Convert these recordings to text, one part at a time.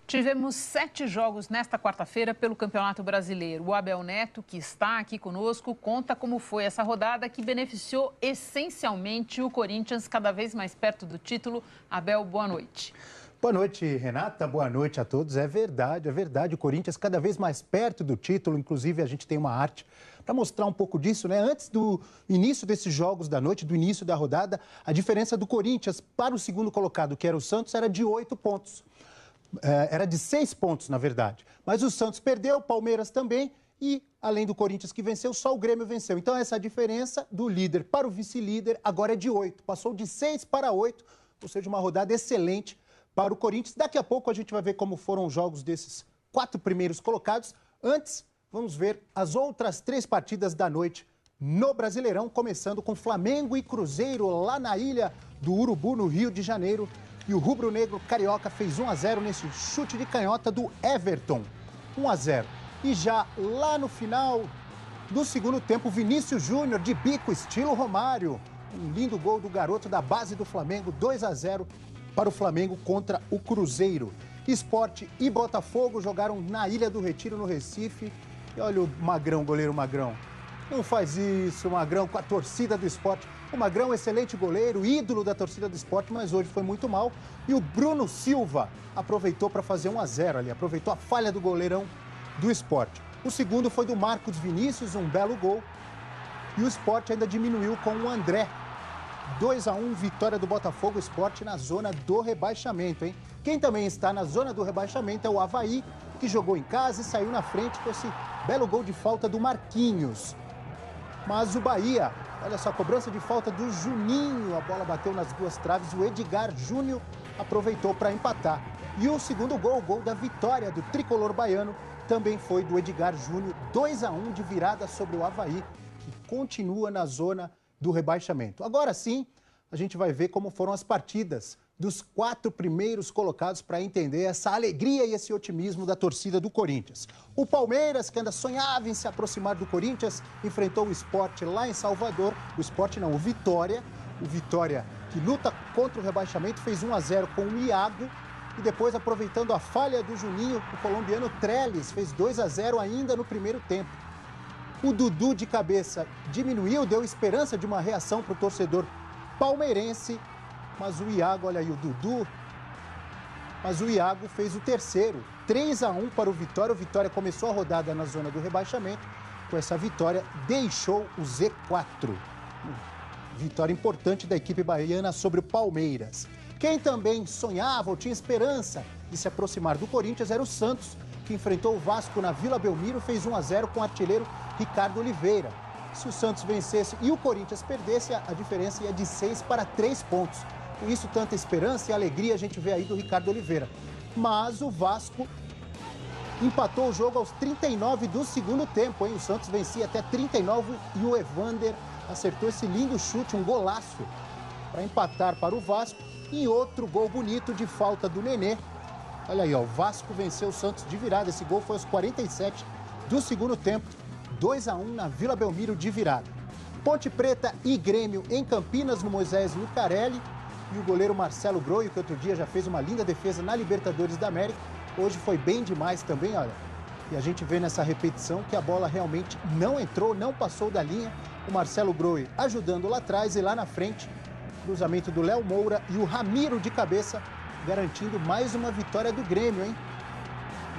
Tivemos 7 jogos nesta quarta-feira pelo Campeonato Brasileiro. O Abel Neto, que está aqui conosco, conta como foi essa rodada que beneficiou essencialmente o Corinthians cada vez mais perto do título. Abel, boa noite. Boa noite, Renata. Boa noite a todos. É verdade. O Corinthians cada vez mais perto do título. Inclusive, a gente tem uma arte para mostrar um pouco disso, né? Antes do início desses jogos da noite, do início da rodada, a diferença do Corinthians para o segundo colocado, que era o Santos, era de 8 pontos. Era de 6 pontos, na verdade. Mas o Santos perdeu, o Palmeiras também e, além do Corinthians que venceu, só o Grêmio venceu. Então, essa diferença do líder para o vice-líder agora é de 8. Passou de 6 para 8, ou seja, uma rodada excelente para o Corinthians. Daqui a pouco a gente vai ver como foram os jogos desses 4 primeiros colocados. Antes, vamos ver as outras 3 partidas da noite no Brasileirão, começando com Flamengo e Cruzeiro lá na Ilha do Urubu, no Rio de Janeiro. E o rubro-negro carioca fez 1-0 nesse chute de canhota do Everton. 1-0. E já lá no final do segundo tempo, Vinícius Júnior de bico, estilo Romário. Um lindo gol do garoto da base do Flamengo, 2-0 para o Flamengo contra o Cruzeiro. Sport e Botafogo jogaram na Ilha do Retiro, no Recife. E olha o Magrão, goleiro Magrão. Não faz isso, Magrão, com a torcida do Sport. O Magrão, excelente goleiro, ídolo da torcida do Sport, mas hoje foi muito mal. E o Bruno Silva aproveitou para fazer 1-0 ali, aproveitou a falha do goleirão do Sport. O segundo foi do Marcos Vinícius, um belo gol. E o Sport ainda diminuiu com o André. 2-1, vitória do Botafogo. Sport na zona do rebaixamento, hein? Quem também está na zona do rebaixamento é o Avaí, que jogou em casa e saiu na frente com esse belo gol de falta do Marquinhos. Mas o Bahia, olha só, cobrança de falta do Juninho. A bola bateu nas 2 traves, o Edgar Júnior aproveitou para empatar. E o segundo gol, o gol da vitória do tricolor baiano, também foi do Edgar Júnior. 2-1 de virada sobre o Avaí, que continua na zona do rebaixamento. Agora sim, a gente vai ver como foram as partidas dos 4 primeiros colocados para entender essa alegria e esse otimismo da torcida do Corinthians. O Palmeiras, que ainda sonhava em se aproximar do Corinthians, enfrentou o Sport lá em Salvador. O Sport não, o Vitória. O Vitória, que luta contra o rebaixamento, fez 1-0 com o Iago. E depois, aproveitando a falha do Juninho, o colombiano Trellis fez 2-0 ainda no primeiro tempo. O Dudu de cabeça diminuiu, deu esperança de uma reação para o torcedor palmeirense. Mas o Iago, olha aí, o Dudu. Mas o Iago fez o terceiro. 3-1 para o Vitória. O Vitória começou a rodada na zona do rebaixamento. Com essa vitória, deixou o Z4. Vitória importante da equipe baiana sobre o Palmeiras. Quem também sonhava ou tinha esperança de se aproximar do Corinthians era o Santos, que enfrentou o Vasco na Vila Belmiro, fez 1-0 com o artilheiro Ricardo Oliveira. Se o Santos vencesse e o Corinthians perdesse, a diferença ia de 6 para 3 pontos. Com isso, tanta esperança e alegria a gente vê aí do Ricardo Oliveira. Mas o Vasco empatou o jogo aos 39 do segundo tempo, hein? O Santos vencia até 39 e o Evander acertou esse lindo chute, um golaço, para empatar para o Vasco. E outro gol bonito de falta do Nenê. Olha aí, ó, o Vasco venceu o Santos de virada. Esse gol foi aos 47 do segundo tempo. 2-1 na Vila Belmiro de virada. Ponte Preta e Grêmio em Campinas, no Moisés Lucarelli. E o goleiro Marcelo Groio, que outro dia já fez uma linda defesa na Libertadores da América, hoje foi bem demais também, olha. E a gente vê nessa repetição que a bola realmente não entrou, não passou da linha. O Marcelo Groio ajudando lá atrás e lá na frente, cruzamento do Léo Moura e o Ramiro de cabeça, garantindo mais uma vitória do Grêmio, hein?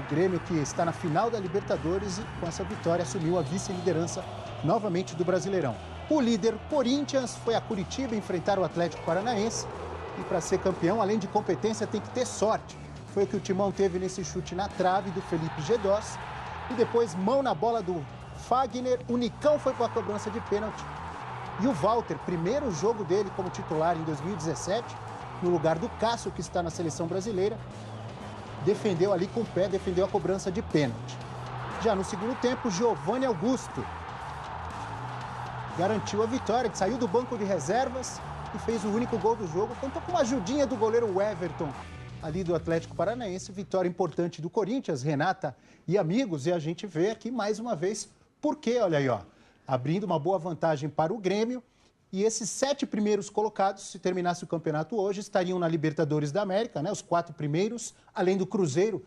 O Grêmio que está na final da Libertadores e com essa vitória assumiu a vice-liderança novamente do Brasileirão. O líder Corinthians foi a Curitiba enfrentar o Atlético Paranaense e para ser campeão, além de competência, tem que ter sorte. Foi o que o Timão teve nesse chute na trave do Felipe Gedós e depois mão na bola do Fagner. O Nicão foi para a cobrança de pênalti e o Walter, primeiro jogo dele como titular em 2017, no lugar do Cássio, que está na seleção brasileira, defendeu ali com o pé, defendeu a cobrança de pênalti. Já no segundo tempo, Giovanni Augusto garantiu a vitória, que saiu do banco de reservas e fez o único gol do jogo. Contou com uma ajudinha do goleiro Everton, ali do Atlético Paranaense. Vitória importante do Corinthians, Renata e amigos. E a gente vê aqui mais uma vez por quê, olha aí, ó. Abrindo uma boa vantagem para o Grêmio. E esses 7 primeiros colocados, se terminasse o campeonato hoje, estariam na Libertadores da América, né? Os 4 primeiros, além do Cruzeiro,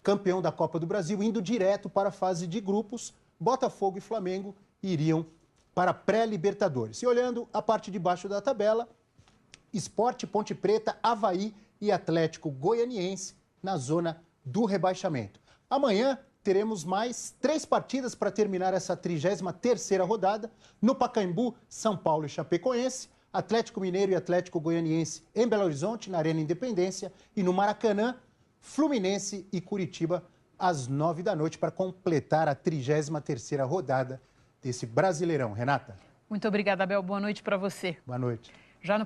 campeão da Copa do Brasil, indo direto para a fase de grupos. Botafogo e Flamengo iriam para a pré-Libertadores. E olhando a parte de baixo da tabela, Sport, Ponte Preta, Avaí e Atlético Goianiense na zona do rebaixamento. Amanhã teremos mais 3 partidas para terminar essa 33ª rodada. No Pacaembu, São Paulo e Chapecoense, Atlético Mineiro e Atlético Goianiense em Belo Horizonte, na Arena Independência. E no Maracanã, Fluminense e Curitiba às 9 da noite para completar a 33ª rodada desse Brasileirão. Renata. Muito obrigada, Abel. Boa noite para você. Boa noite. Já no